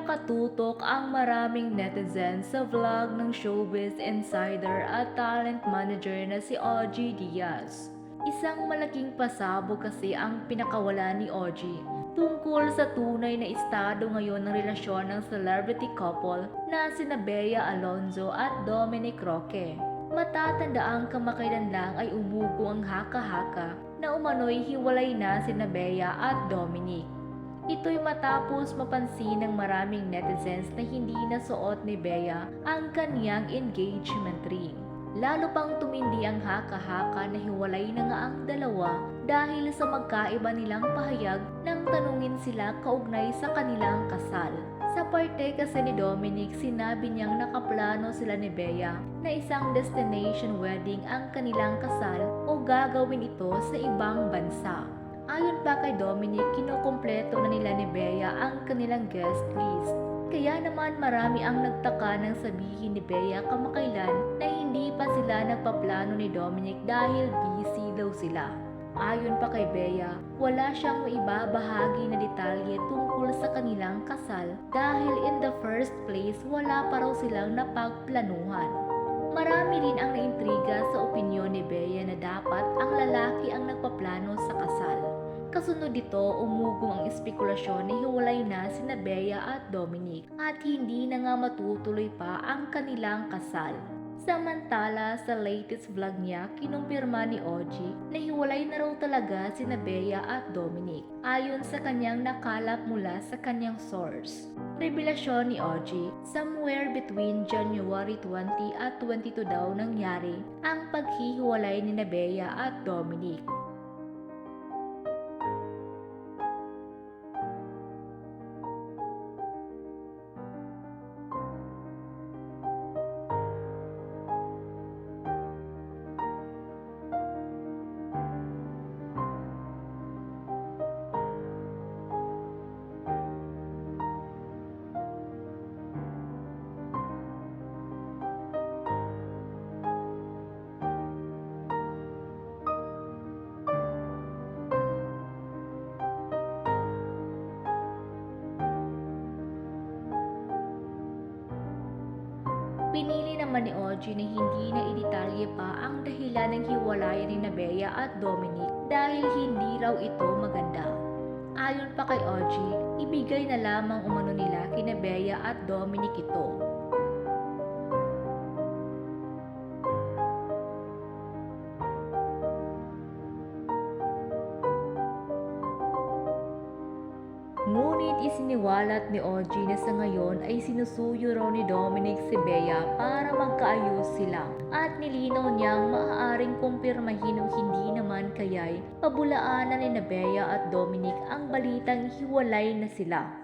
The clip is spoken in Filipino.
Pinakatutok ang maraming netizens sa vlog ng Showbiz Insider at talent manager na si OG Diaz. Isang malaking pasabog kasi ang pinakawala ni OG tungkol sa tunay na estado ngayon ng relasyon ng celebrity couple na sina Bea Alonzo at Dominic Roque. Matatanda ang kamakailan lang ay umugo ang haka-haka na umano'y hiwalay na sina Bea at Dominic. Ito'y matapos mapansin ng maraming netizens na hindi nasuot ni Bea ang kanyang engagement ring. Lalo pang tumindi ang haka-haka na hiwalay na nga ang dalawa dahil sa magkaiba nilang pahayag nang tanungin sila kaugnay sa kanilang kasal. Sa parte kasi ni Dominic, sinabi niyang nakaplano sila ni Bea na isang destination wedding ang kanilang kasal o gagawin ito sa ibang bansa. Ayon pa kay Dominic, kinukumpleto na nila ni Bea ang kanilang guest list. Kaya naman marami ang nagtaka nang sabihin ni Bea kamakailan na hindi pa sila nagpaplano ni Dominic dahil busy daw sila. Ayon pa kay Bea, wala siyang maibabahagi na detalye tungkol sa kanilang kasal dahil in the first place wala pa raw silang napagplanuhan. Marami rin ang naintriga sa opinyon ni Bea na dapat ang lalaki ang nagpaplano sa kasal. Kasunod dito, umugong ang espekulasyon na hiwalay na sina Bea at Dominic at hindi na nga matutuloy pa ang kanilang kasal. Samantala, sa latest vlog niya, kinumpirma ni OG na hiwalay na raw talaga sina Bea at Dominic ayon sa kanyang nakalap mula sa kanyang source. Revelasyon ni OG, somewhere between January 20 at 22 daw nangyari ang paghihiwalay ni Bea at Dominic. Pinili naman ni OG na hindi na idetalye pa ang dahilan ng hiwalayan ni Bea at Dominic dahil hindi raw ito maganda. Ayon pa kay OG, ibigay na lamang umano nila kina Bea at Dominic ito. Ngunit isiniwalat ni OG na sa ngayon ay sinusuyo raw ni Dominic si Bea para magkaayos sila at nilinaw niyang maaaring kumpirmahin o hindi naman kaya'y pabulaanan ni Bea at Dominic ang balitang hiwalay na sila.